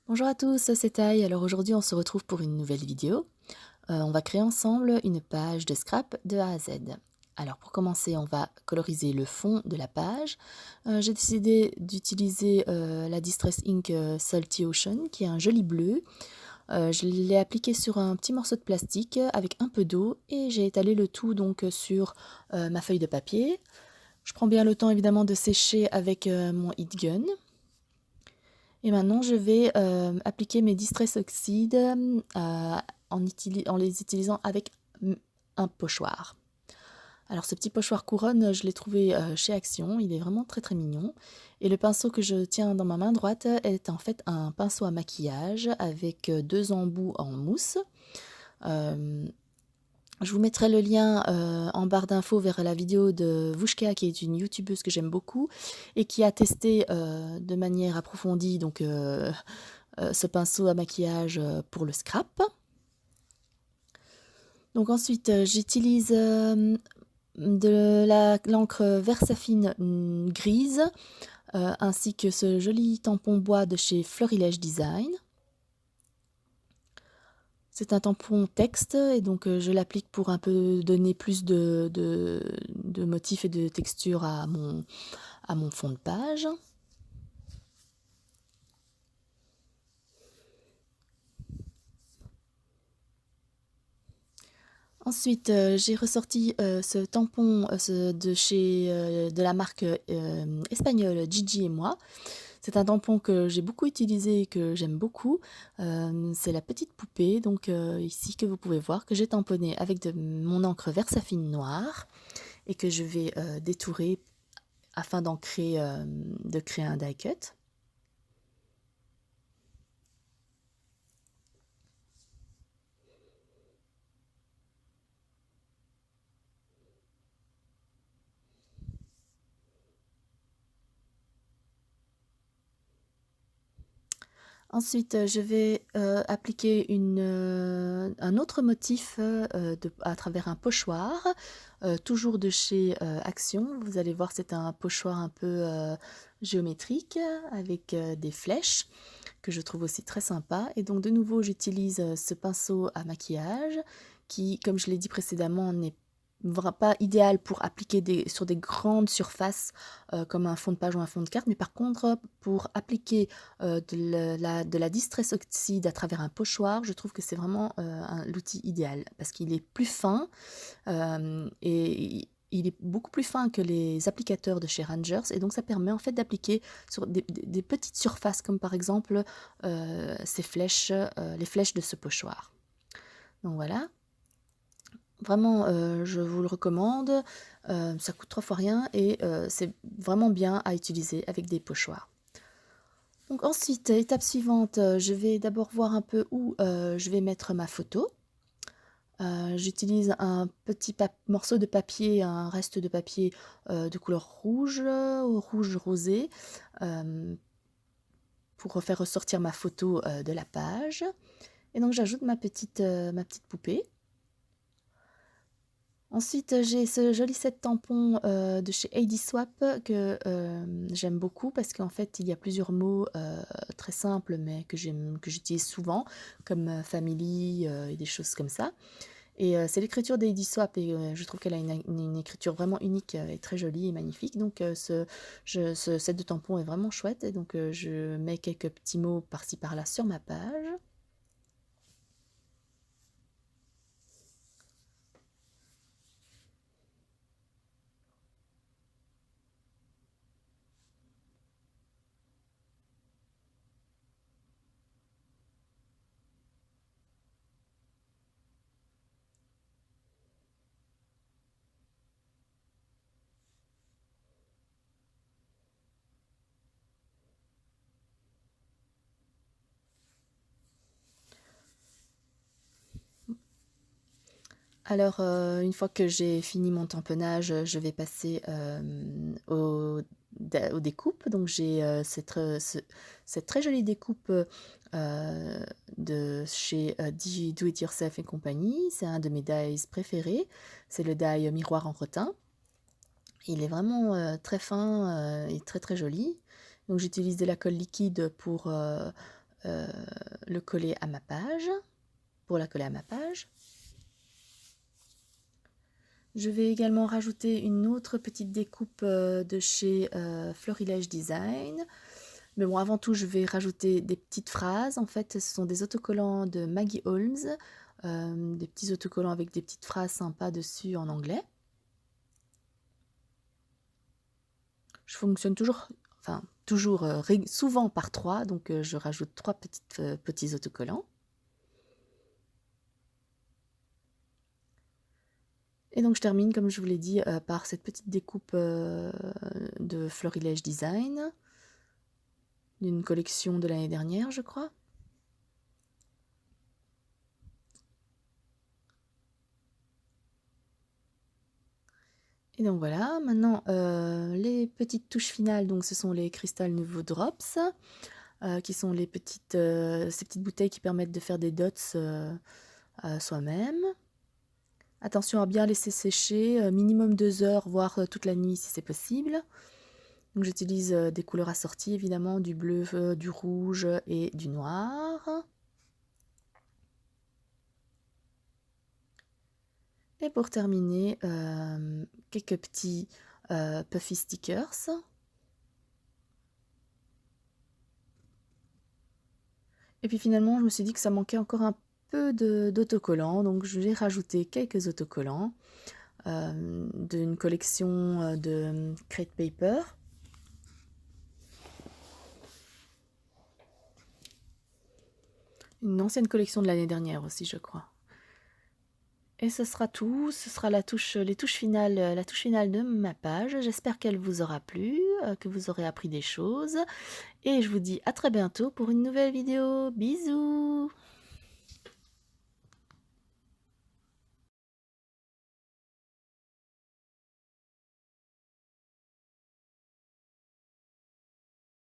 Bonjour à tous, c'est Taï. Alors aujourd'hui on se retrouve pour une nouvelle vidéo. On va créer ensemble une page de scrap de A à Z. Alors pour commencer on va coloriser le fond de la page. J'ai décidé d'utiliser la Distress Ink Salty Ocean qui est un joli bleu. Je l'ai appliqué sur un petit morceau de plastique avec un peu d'eau et j'ai étalé le tout donc sur ma feuille de papier. Je prends bien le temps évidemment de sécher avec mon heat gun. Et maintenant, je vais appliquer mes Distress Oxide en les utilisant avec un pochoir. Alors ce petit pochoir couronne, je l'ai trouvé chez Action, il est vraiment très très mignon. Et le pinceau que je tiens dans ma main droite est en fait un pinceau à maquillage avec deux embouts en mousse. Euh, je vous mettrai le lien en barre d'infos vers la vidéo de Vushka, qui est une youtubeuse que j'aime beaucoup et qui a testé de manière approfondie donc, ce pinceau à maquillage pour le scrap. Donc ensuite, j'utilise de l'encre Versafine grise ainsi que ce joli tampon bois de chez Florilège Design. C'est un tampon texte et donc je l'applique pour un peu donner plus de motifs et de texture à mon fond de page. Ensuite, j'ai ressorti ce tampon de la marque espagnole Gigi et moi. C'est un tampon que j'ai beaucoup utilisé et que j'aime beaucoup. C'est la petite poupée, donc ici que vous pouvez voir, que j'ai tamponné avec de mon encre Versafine noire et que je vais détourer afin de créer un die cut. Ensuite, je vais appliquer un autre motif à travers un pochoir, toujours de chez Action. Vous allez voir, c'est un pochoir un peu géométrique avec des flèches que je trouve aussi très sympa. Et donc de nouveau, j'utilise ce pinceau à maquillage qui, comme je l'ai dit précédemment, n'est pas idéal pour appliquer sur des grandes surfaces comme un fond de page ou un fond de carte, mais par contre pour appliquer de la Distress Oxide à travers un pochoir, je trouve que c'est vraiment l'outil idéal parce qu'il est plus fin et il est beaucoup plus fin que les applicateurs de chez Rangers et donc ça permet en fait d'appliquer sur des petites surfaces comme par exemple ces flèches, les flèches de ce pochoir. Donc voilà. Vraiment, je vous le recommande. Ça coûte 3 fois rien et c'est vraiment bien à utiliser avec des pochoirs. Donc ensuite, étape suivante, je vais d'abord voir un peu où je vais mettre ma photo. J'utilise un petit morceau de papier, un reste de papier de couleur rouge, rouge rosé, pour faire ressortir ma photo de la page. Et donc j'ajoute ma petite poupée. Ensuite, j'ai ce joli set tampon de chez Heidi Swap que j'aime beaucoup parce qu'en fait, il y a plusieurs mots très simples mais que j'utilise souvent, comme family et des choses comme ça. Et c'est l'écriture d'Heidi Swap et je trouve qu'elle a une écriture vraiment unique et très jolie et magnifique. Donc ce set de tampons est vraiment chouette et donc je mets quelques petits mots par-ci par-là sur ma page. Alors, une fois que j'ai fini mon tamponnage, je vais passer aux découpes. Donc, j'ai cette très jolie découpe de chez Do It Yourself et compagnie. C'est un de mes dies préférés. C'est le die miroir en rotin. Il est vraiment très fin et très très joli. Donc, j'utilise de la colle liquide pour le coller à ma page, pour la coller à ma page. Je vais également rajouter une autre petite découpe de chez Florilège Design. Mais bon, avant tout, je vais rajouter des petites phrases. En fait, ce sont des autocollants de Maggie Holmes, des petits autocollants avec des petites phrases sympas dessus en anglais. Je fonctionne toujours, souvent par 3, donc je rajoute 3 petits autocollants. Et donc je termine, comme je vous l'ai dit, par cette petite découpe de Florilège Design, d'une collection de l'année dernière, je crois. Et donc voilà, maintenant les petites touches finales, donc ce sont les Crystal Nouveau Drops, qui sont ces petites bouteilles qui permettent de faire des dots soi-même. Attention à bien laisser sécher, minimum 2 heures, voire toute la nuit si c'est possible. Donc j'utilise des couleurs assorties évidemment, du bleu, du rouge et du noir. Et pour terminer, quelques petits puffy stickers. Et puis finalement, je me suis dit que ça manquait encore un peu d'autocollants, donc je vais rajouter quelques autocollants d'une collection de Crate Paper. Une ancienne collection de l'année dernière aussi, je crois. Et ce sera tout, ce sera la touche finale de ma page. J'espère qu'elle vous aura plu, que vous aurez appris des choses. Et je vous dis à très bientôt pour une nouvelle vidéo. Bisous!